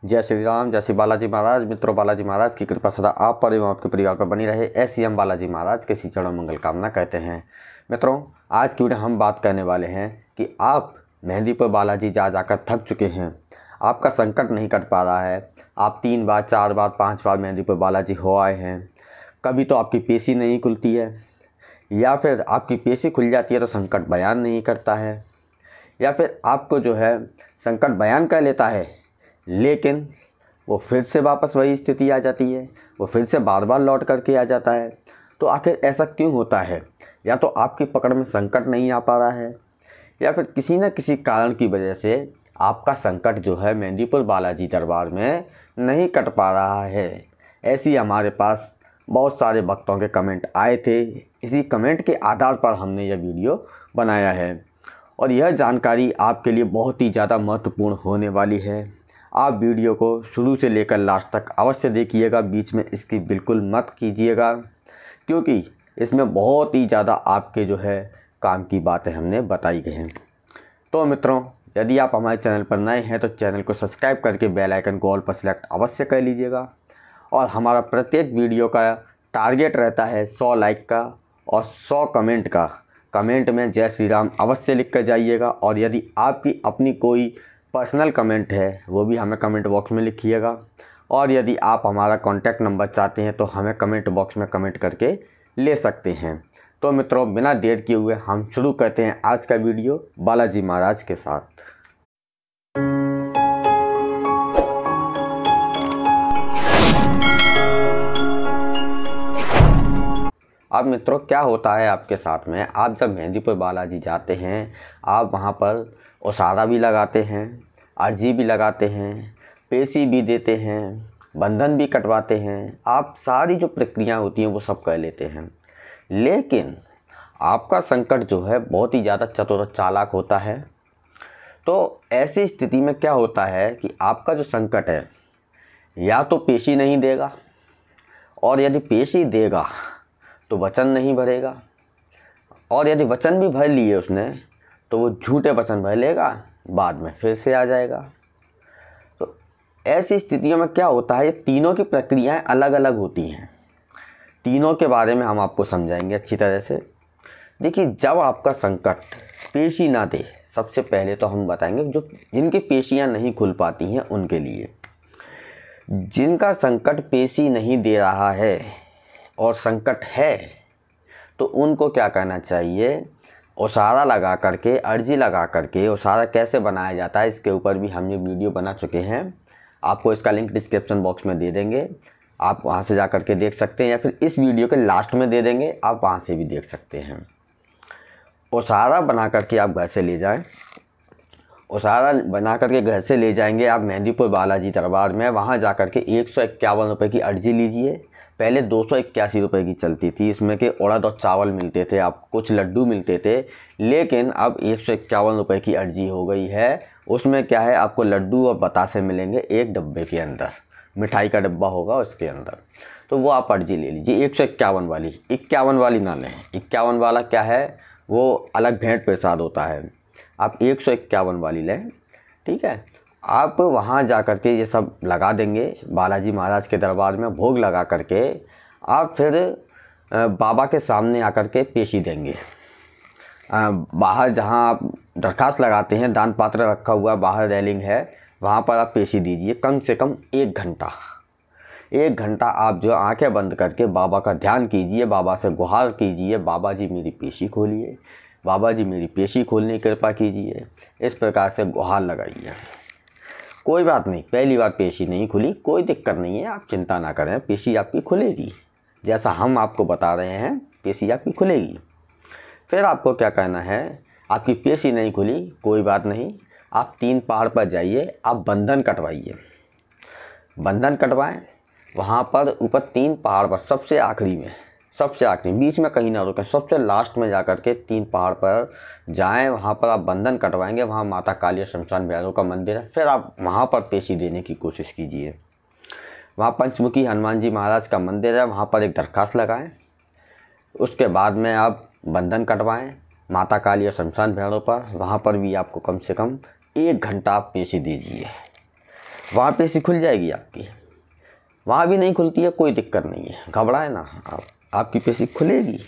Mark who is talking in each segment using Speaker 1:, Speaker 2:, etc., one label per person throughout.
Speaker 1: जय श्री राम, जय श्री बालाजी महाराज। मित्रों, बालाजी महाराज की कृपा सदा आप पर एवं आपके परिवार पर बनी रहे, ऐसी हम बालाजी महाराज के चरणों मंगल कामना कहते हैं। मित्रों, आज की वीडियो हम बात करने वाले हैं कि आप मेहंदीपुर बालाजी जाकर थक चुके हैं, आपका संकट नहीं कट पा रहा है। आप 3 बार 4 बार 5 बार मेहंदीपुर बालाजी हो आए हैं, कभी तो आपकी पेशी नहीं खुलती है, या फिर आपकी पेशी खुल जाती है तो संकट बयान नहीं करता है, या फिर आपको जो है संकट बयान कर लेता है लेकिन वो फिर से वापस वही स्थिति आ जाती है, वो फिर से बार बार लौट करके आ जाता है। तो आखिर ऐसा क्यों होता है? या तो आपकी पकड़ में संकट नहीं आ पा रहा है, या फिर किसी न किसी कारण की वजह से आपका संकट जो है मेहंदीपुर बालाजी दरबार में नहीं कट पा रहा है। ऐसी हमारे पास बहुत सारे भक्तों के कमेंट आए थे। इसी कमेंट के आधार पर हमने यह वीडियो बनाया है और यह जानकारी आपके लिए बहुत ही ज़्यादा महत्वपूर्ण होने वाली है। आप वीडियो को शुरू से लेकर लास्ट तक अवश्य देखिएगा, बीच में इसकी बिल्कुल मत कीजिएगा, क्योंकि इसमें बहुत ही ज़्यादा आपके जो है काम की बातें हमने बताई गई हैं। तो मित्रों, यदि आप हमारे चैनल पर नए हैं तो चैनल को सब्सक्राइब करके बेल आइकन को ऑल पर सेलेक्ट अवश्य कर लीजिएगा। और हमारा प्रत्येक वीडियो का टारगेट रहता है 100 लाइक का और 100 कमेंट का। कमेंट में जय श्री राम अवश्य लिख कर जाइएगा, और यदि आपकी अपनी कोई पर्सनल कमेंट है वो भी हमें कमेंट बॉक्स में लिखिएगा। और यदि आप हमारा कॉन्टैक्ट नंबर चाहते हैं तो हमें कमेंट बॉक्स में कमेंट करके ले सकते हैं। तो मित्रों, बिना देर किए हुए हम शुरू करते हैं आज का वीडियो बालाजी महाराज के साथ। अब मित्रों, क्या होता है आपके साथ में, आप जब मेहंदीपुर बालाजी जाते हैं, आप वहाँ पर ओसारा भी लगाते हैं, अर्जी भी लगाते हैं, पेशी भी देते हैं, बंधन भी कटवाते हैं, आप सारी जो प्रक्रिया होती हैं वो सब कर लेते हैं। लेकिन आपका संकट जो है बहुत ही ज़्यादा चतुर चालाक होता है। तो ऐसी स्थिति में क्या होता है कि आपका जो संकट है या तो पेशी नहीं देगा, और यदि पेशी देगा तो वचन नहीं भरेगा, और यदि वचन भी भर लिए उसने तो वो झूठे वचन भर लेगा, बाद में फिर से आ जाएगा। तो ऐसी स्थितियों में क्या होता है, ये तीनों की प्रक्रियाएं अलग अलग होती हैं। तीनों के बारे में हम आपको समझाएंगे अच्छी तरह से। देखिए, जब आपका संकट पेशी ना दे, सबसे पहले तो हम बताएंगे जो जिनकी पेशियां नहीं खुल पाती हैं उनके लिए। जिनका संकट पेशी नहीं दे रहा है और संकट है तो उनको क्या करना चाहिए, ओसारा लगा करके, अर्जी लगा करके। ओसारा कैसे बनाया जाता है इसके ऊपर भी हमने वीडियो बना चुके हैं, आपको इसका लिंक डिस्क्रिप्शन बॉक्स में दे देंगे, आप वहां से जा करके देख सकते हैं, या फिर इस वीडियो के लास्ट में दे देंगे, आप वहां से भी देख सकते हैं। ओसारा बना करके आप घर से ले जाएं, ओसारा बना करके घर से ले जाएंगे आप मेहंदीपुर बालाजी दरबार में। वहाँ जा कर के 151 रुपये की अर्जी लीजिए। पहले 281 रुपये की चलती थी, इसमें के उड़द और चावल मिलते थे, आपको कुछ लड्डू मिलते थे। लेकिन अब 151 रुपये की अर्जी हो गई है। उसमें क्या है, आपको लड्डू और बतासे मिलेंगे एक डब्बे के अंदर, मिठाई का डब्बा होगा उसके अंदर। तो वो आप अर्जी ले लीजिए 151 वाली। 51 वाली ना लें, 51 वाला क्या है, वो अलग भेंट प्रसाद होता है। आप 151 वाली लें, ठीक है। आप वहाँ जा कर के ये सब लगा देंगे बालाजी महाराज के दरबार में, भोग लगा करके आप फिर बाबा के सामने आकर के पेशी देंगे। बाहर जहाँ आप दरखास्त लगाते हैं, दान पात्र रखा हुआ बाहर रेलिंग है, वहाँ पर आप पेशी दीजिए कम से कम 1 घंटा। 1 घंटा आप जो आंखें बंद करके बाबा का ध्यान कीजिए, बाबा से गुहार कीजिए, बाबा जी मेरी पेशी खोलिए, बाबा जी मेरी पेशी खोलने की कृपा कीजिए। इस प्रकार से गुहार लगाइए। कोई बात नहीं, पहली बार पेशी नहीं खुली, कोई दिक्कत नहीं है, आप चिंता ना करें, पेशी आपकी खुलेगी। जैसा हम आपको बता रहे हैं पेशी आपकी खुलेगी। फिर आपको क्या करना है, आपकी पेशी नहीं खुली कोई बात नहीं, आप 3 पहाड़ पर जाइए, आप बंधन कटवाइए। बंधन कटवाएं, वहाँ पर ऊपर 3 पहाड़ पर सबसे आखिरी में, सबसे आखिरी, बीच में कहीं ना रुकें, सबसे लास्ट में जाकर के 3 पहाड़ पर जाएं, वहाँ पर आप बंधन कटवाएंगे। वहाँ माता काली और शमशान भैरव का मंदिर है, फिर आप वहाँ पर पेशी देने की कोशिश कीजिए। वहाँ पंचमुखी हनुमान जी महाराज का मंदिर है, वहाँ पर एक दरखास्त लगाएं। उसके बाद में आप बंधन कटवाएं माता काली और शमशान भैरव पर, वहाँ पर भी आपको कम से कम 1 घंटा आप पेशी दीजिए। वहाँ पेशी खुल जाएगी आपकी। वहाँ भी नहीं खुलती है, कोई दिक्कत नहीं है, घबराए ना आप, आपकी पेशी खुलेगी,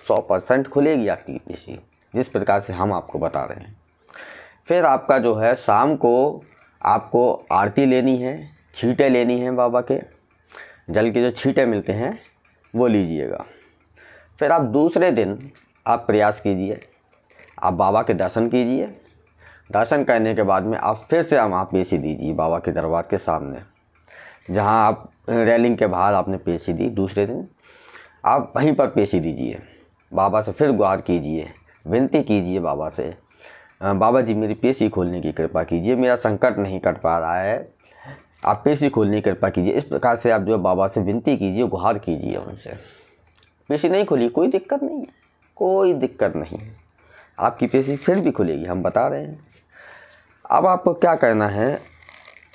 Speaker 1: 100% खुलेगी आपकी पेशी, जिस प्रकार से हम आपको बता रहे हैं। फिर आपका जो है शाम को आपको आरती लेनी है, छींटे लेनी हैं बाबा के, जल के जो छींटे मिलते हैं वो लीजिएगा। फिर आप दूसरे दिन आप प्रयास कीजिए, आप बाबा के दर्शन कीजिए। दर्शन करने के बाद में आप फिर से वहाँ पेशी दीजिए बाबा के दरबार के सामने, जहाँ आप रेलिंग के बाहर आपने पेशी दी। दूसरे दिन आप वहीं पर पेशी दीजिए, बाबा से फिर गुहार कीजिए, विनती कीजिए बाबा से, बाबा जी मेरी पेशी खोलने की कृपा कीजिए, मेरा संकट नहीं कट पा रहा है, आप पेशी खोलने की कृपा कीजिए। इस प्रकार से आप जो है बाबा से विनती कीजिए, गुहार कीजिए उनसे। पेशी नहीं खुली, कोई दिक्कत नहीं है, कोई दिक्कत नहीं है, आपकी पेशी फिर भी खुलेगी, हम बता रहे हैं। अब आपको क्या करना है,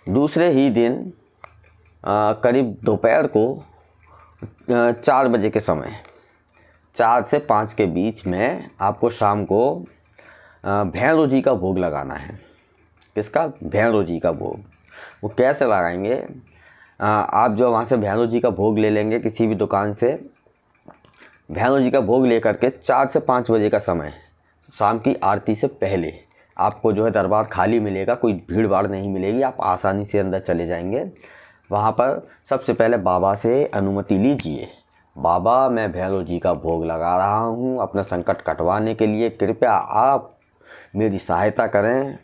Speaker 1: दूसरे ही दिन करीब दोपहर को 4 बजे के समय, 4 से 5 के बीच में आपको शाम को भैरव जी का भोग लगाना है। किसका? भैरव जी का भोग। वो कैसे लगाएंगे? आप जो वहाँ से भैरव जी का भोग ले लेंगे किसी भी दुकान से, भैरव जी का भोग लेकर के 4 से 5 बजे का समय, शाम की आरती से पहले आपको जो है दरबार खाली मिलेगा, कोई भीड़ भाड़ नहीं मिलेगी, आप आसानी से अंदर चले जाएंगे। वहाँ पर सबसे पहले बाबा से अनुमति लीजिए, बाबा मैं भैरव जी का भोग लगा रहा हूँ अपना संकट कटवाने के लिए, कृपया आप मेरी सहायता करें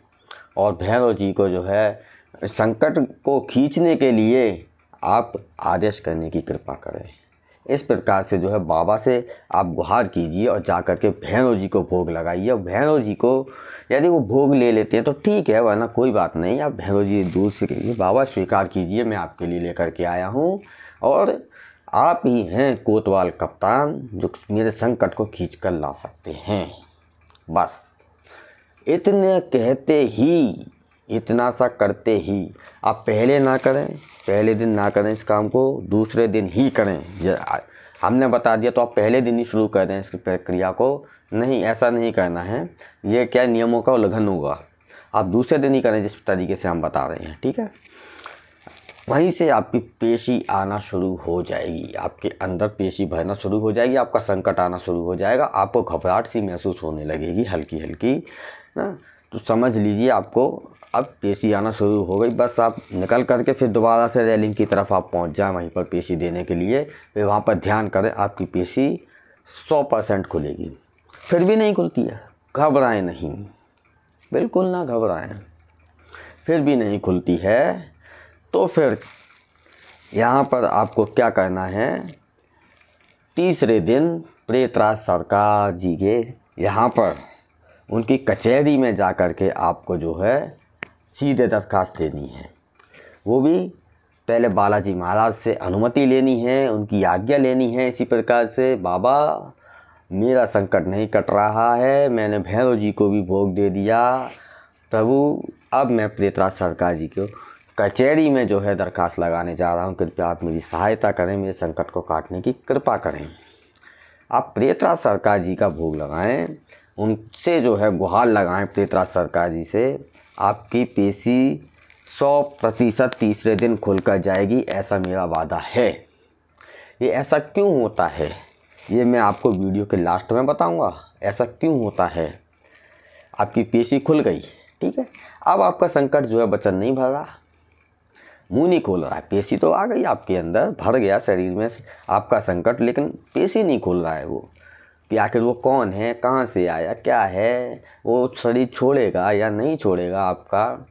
Speaker 1: और भैरव जी को जो है संकट को खींचने के लिए आप आदेश करने की कृपा करें। इस प्रकार से जो है बाबा से आप गुहार कीजिए और जा कर के भैरव जी को भोग लगाइए। और भैरव जी को यदि वो भोग ले लेते हैं तो ठीक है, वरना कोई बात नहीं, आप भैरव जी दूर से कहिए बाबा स्वीकार कीजिए, मैं आपके लिए लेकर के आया हूँ और आप ही हैं कोतवाल कप्तान जो मेरे संकट को खींच कर ला सकते हैं। बस इतने कहते ही, इतना सा करते ही, आप पहले ना करें, पहले दिन ना करें इस काम को, दूसरे दिन ही करें। हमने बता दिया तो आप पहले दिन ही शुरू कर दें इसकी प्रक्रिया को, नहीं, ऐसा नहीं करना है, ये क्या नियमों का उल्लंघन होगा। आप दूसरे दिन ही करें जिस तरीके से हम बता रहे हैं, ठीक है। वहीं से आपकी पेशी आना शुरू हो जाएगी, आपके अंदर पेशी भरना शुरू हो जाएगी, आपका संकट आना शुरू हो जाएगा, आपको घबराहट सी महसूस होने लगेगी हल्की हल्की ना, तो समझ लीजिए आपको अब पेशी आना शुरू हो गई। बस आप निकल करके फिर दोबारा से रेलिंग की तरफ आप पहुंच जाएं वहीं पर पेशी देने के लिए, फिर वहाँ पर ध्यान करें, आपकी पेशी 100% खुलेगी। फिर भी नहीं खुलती है, घबराएं नहीं, बिल्कुल ना घबराएं। फिर भी नहीं खुलती है तो फिर यहाँ पर आपको क्या करना है, तीसरे दिन प्रेतराज सरकार जी के यहाँ पर उनकी कचहरी में जा कर के आपको जो है सीधे दरखास्त देनी है। वो भी पहले बालाजी महाराज से अनुमति लेनी है, उनकी आज्ञा लेनी है। इसी प्रकार से बाबा मेरा संकट नहीं कट रहा है, मैंने भैरव जी को भी भोग दे दिया प्रभु, अब मैं प्रेतराज सरकार जी को कचहरी में जो है दरखास्त लगाने जा रहा हूँ, कृपया आप मेरी सहायता करें, मेरे संकट को काटने की कृपा करें। आप प्रेतराज सरकार जी का भोग लगाएं, उनसे जो है गुहार लगाएं प्रेतराज सरकार जी से, आपकी पेशी 100% तीसरे दिन खुलकर जाएगी, ऐसा मेरा वादा है। ये ऐसा क्यों होता है ये मैं आपको वीडियो के लास्ट में बताऊंगा, ऐसा क्यों होता है। आपकी पेशी खुल गई, ठीक है, अब आपका संकट जो है वचन नहीं भर रहा, मुंह नहीं खोल रहा है, पेशी तो आ गई आपके अंदर, भर गया शरीर में आपका संकट, लेकिन पेशी नहीं खोल रहा है वो कि आखिर वो कौन है, कहाँ से आया, क्या है, वो शरीर छोड़ेगा या नहीं छोड़ेगा आपका,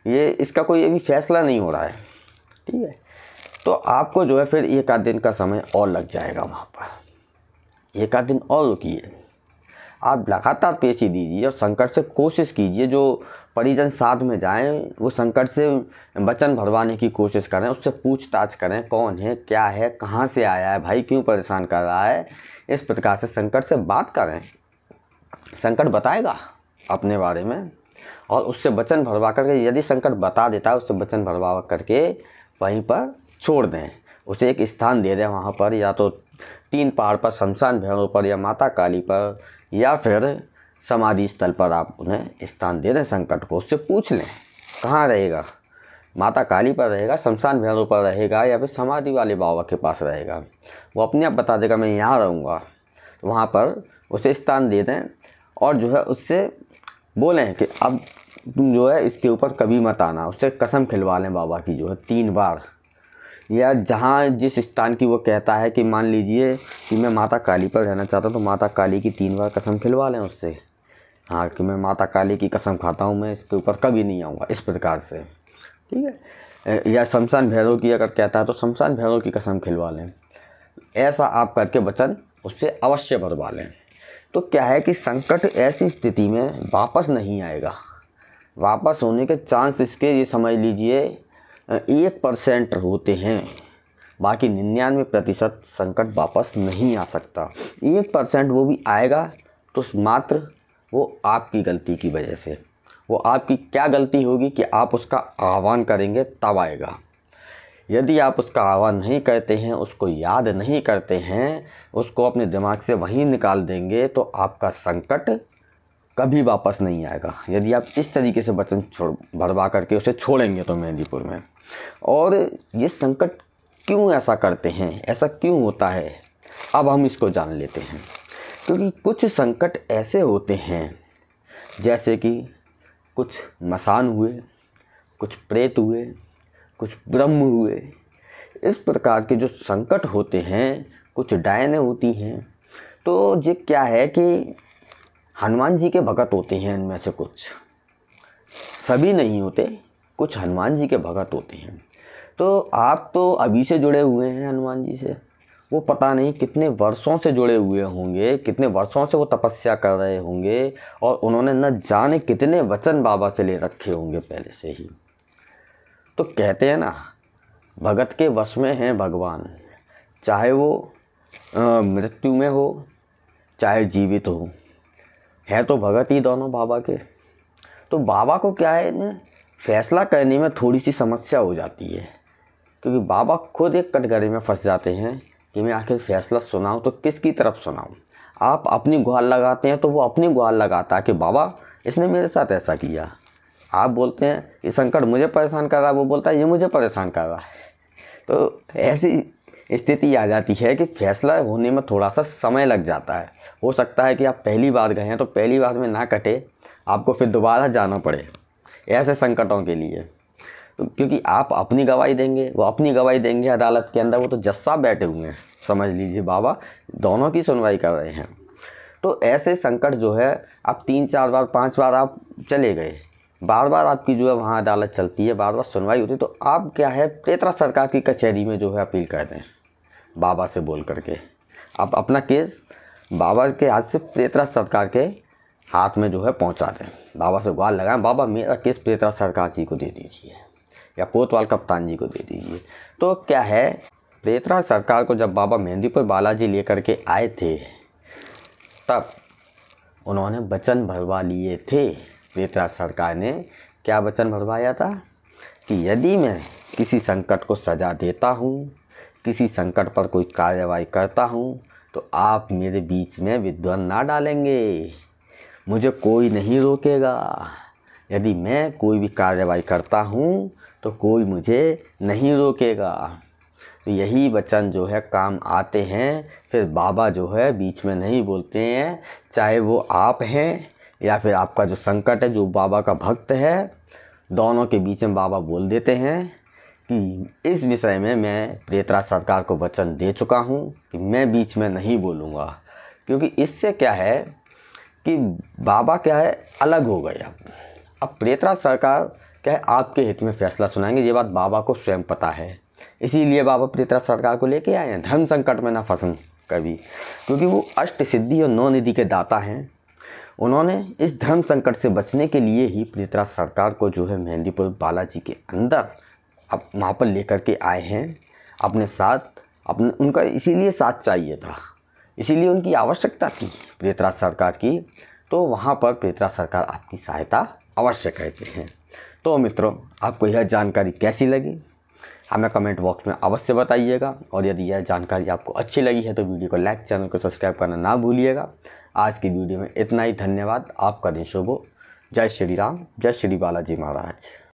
Speaker 1: ये इसका कोई अभी फैसला नहीं हो रहा है, ठीक है। तो आपको जो है फिर 1 आध दिन का समय और लग जाएगा वहाँ पर, 1 आध दिन और रुकिए, आप लगातार पेशी दीजिए और संकट से कोशिश कीजिए, जो परिजन साथ में जाएं वो संकट से वचन भरवाने की कोशिश करें, उससे पूछताछ करें, कौन है, क्या है, कहाँ से आया है, भाई क्यों परेशान कर रहा है, इस प्रकार से संकट से बात करें। संकट बताएगा अपने बारे में और उससे वचन भरवा करके, यदि संकट बता देता है उससे वचन भरवा करके वहीं पर छोड़ दें, उसे एक स्थान दे दें वहाँ पर, या तो 3 पहाड़ पर, शमशान भैरव पर, या माता काली पर, या फिर समाधि स्थल पर आप उन्हें स्थान दे दें संकट को। उससे पूछ लें कहाँ रहेगा, माता काली पर रहेगा, शमशान भैरव पर रहेगा, या फिर समाधि वाले बाबा के पास रहेगा, वो अपने आप बता देगा मैं यहाँ रहूँगा। तो वहाँ पर उसे स्थान दे दें और जो है उससे बोलें कि अब तुम जो है इसके ऊपर कभी मत आना। उससे कसम खिलवा लें बाबा की जो है 3 बार, या जहाँ जिस स्थान की वो कहता है कि मान लीजिए कि मैं माता काली पर रहना चाहता हूँ, तो माता काली की 3 बार कसम खिलवा लें उससे, हाँ कि मैं माता काली की कसम खाता हूँ मैं इसके ऊपर कभी नहीं आऊँगा, इस प्रकार से, ठीक है। या शमशान भैरव की अगर कहता है तो शमशान भैरव की कसम खिलवा लें। ऐसा आप करके वचन उससे अवश्य भरवा लें। तो क्या है कि संकट ऐसी स्थिति में वापस नहीं आएगा। वापस होने के चांस इसके ये समझ लीजिए 1% होते हैं, बाकी 99% संकट वापस नहीं आ सकता। 1% वो भी आएगा तो मात्र वो आपकी गलती की वजह से। वो आपकी क्या गलती होगी कि आप उसका आह्वान करेंगे तब आएगा। यदि आप उसका आह्वान नहीं करते हैं, उसको याद नहीं करते हैं, उसको अपने दिमाग से वहीं निकाल देंगे, तो आपका संकट कभी वापस नहीं आएगा। यदि आप इस तरीके से वचन भरवा करके उसे छोड़ेंगे तो मेहंदीपुर में। और ये संकट क्यों ऐसा करते हैं, ऐसा क्यों होता है, अब हम इसको जान लेते हैं। क्योंकि कुछ संकट ऐसे होते हैं जैसे कि कुछ मसान हुए, कुछ प्रेत हुए, कुछ ब्रह्म हुए। इस प्रकार के जो संकट होते हैं, कुछ डायनें होती हैं। तो ये क्या है कि हनुमान जी के भगत होते हैं, इनमें से कुछ, सभी नहीं होते, कुछ हनुमान जी के भगत होते हैं। तो आप तो अभी से जुड़े हुए हैं हनुमान जी से, वो पता नहीं कितने वर्षों से जुड़े हुए होंगे, कितने वर्षों से वो तपस्या कर रहे होंगे, और उन्होंने न जाने कितने वचन बाबा से ले रखे होंगे पहले से ही। तो कहते हैं ना, भगत के वश में हैं भगवान, चाहे वो मृत्यु में हो चाहे जीवित हो, है तो भगत ही दोनों बाबा के। तो बाबा को क्या है ना, फैसला करने में थोड़ी सी समस्या हो जाती है, क्योंकि बाबा खुद एक कटघरे में फंस जाते हैं कि मैं आखिर फैसला सुनाऊं तो किसकी तरफ सुनाऊं। आप अपनी गुहार लगाते हैं तो वो अपनी गुहार लगाता है कि बाबा इसने मेरे साथ ऐसा किया। आप बोलते हैं ये संकट मुझे परेशान कर रहा है, वो बोलता है ये मुझे परेशान कर रहा है। तो ऐसी स्थिति आ जाती है कि फैसला होने में थोड़ा सा समय लग जाता है। हो सकता है कि आप पहली बार गए हैं तो पहली बार में ना कटे, आपको फिर दोबारा जाना पड़े ऐसे संकटों के लिए। तो क्योंकि आप अपनी गवाही देंगे, वो अपनी गवाही देंगे अदालत के अंदर, वो तो जज साहब बैठे हुए हैं, समझ लीजिए बाबा दोनों की सुनवाई कर रहे हैं। तो ऐसे संकट जो है, आप 3-4 बार 5 बार आप चले गए, बार बार आपकी जो है वहाँ अदालत चलती है, बार बार सुनवाई होती है, तो आप क्या है प्रेतरा सरकार की कचहरी में जो है अपील कर दें बाबा से बोल करके। आप अपना केस बाबा के हाथ से प्रेतरा सरकार के हाथ में जो है पहुंचा दें, बाबा से गुहार लगाएं, बाबा मेरा केस प्रेतरा सरकार जी को दे दीजिए या कोतवाल कप्तान जी को दे दीजिए। तो क्या है, प्रेतरा सरकार को जब बाबा मेहंदीपुर बालाजी लेकर के आए थे, तब उन्होंने वचन भरवा लिए थे। प्रेतरा सरकार ने क्या वचन भरवाया था कि यदि मैं किसी संकट को सजा देता हूँ, किसी संकट पर कोई कार्रवाई करता हूँ, तो आप मेरे बीच में विद्वान ना डालेंगे, मुझे कोई नहीं रोकेगा। यदि मैं कोई भी कार्रवाई करता हूँ तो कोई मुझे नहीं रोकेगा। तो यही वचन जो है काम आते हैं। फिर बाबा जो है बीच में नहीं बोलते हैं, चाहे वो आप हैं या फिर आपका जो संकट है, जो बाबा का भक्त है, दोनों के बीच में बाबा बोल देते हैं कि इस विषय में मैं प्रेतरा सरकार को वचन दे चुका हूँ कि मैं बीच में नहीं बोलूँगा। क्योंकि इससे क्या है कि बाबा क्या है अलग हो गए। अब प्रेतरा सरकार क्या है आपके हित में फैसला सुनाएंगे, ये बात बाबा को स्वयं पता है। इसीलिए बाबा प्रेतरा सरकार को लेके आए हैं, धर्म संकट में ना फंसन कभी, क्योंकि वो अष्ट सिद्धि और 9 निधि के दाता हैं। उन्होंने इस धर्म संकट से बचने के लिए ही प्रेतरा सरकार को जो है मेहंदीपुर बालाजी के अंदर अब वहाँ पर लेकर के आए हैं अपने साथ। अपने उनका इसीलिए साथ चाहिए था, इसीलिए उनकी आवश्यकता थी प्रेतरा सरकार की। तो वहाँ पर प्रेतरा सरकार आपकी सहायता अवश्य करते हैं। तो मित्रों, आपको यह जानकारी कैसी लगी हमें कमेंट बॉक्स में अवश्य बताइएगा। और यदि यह जानकारी आपको अच्छी लगी है तो वीडियो को लाइक, चैनल को सब्सक्राइब करना ना भूलिएगा। आज की वीडियो में इतना ही। धन्यवाद। आपका दिन शुभ हो। जय श्री राम, जय श्री बालाजी महाराज।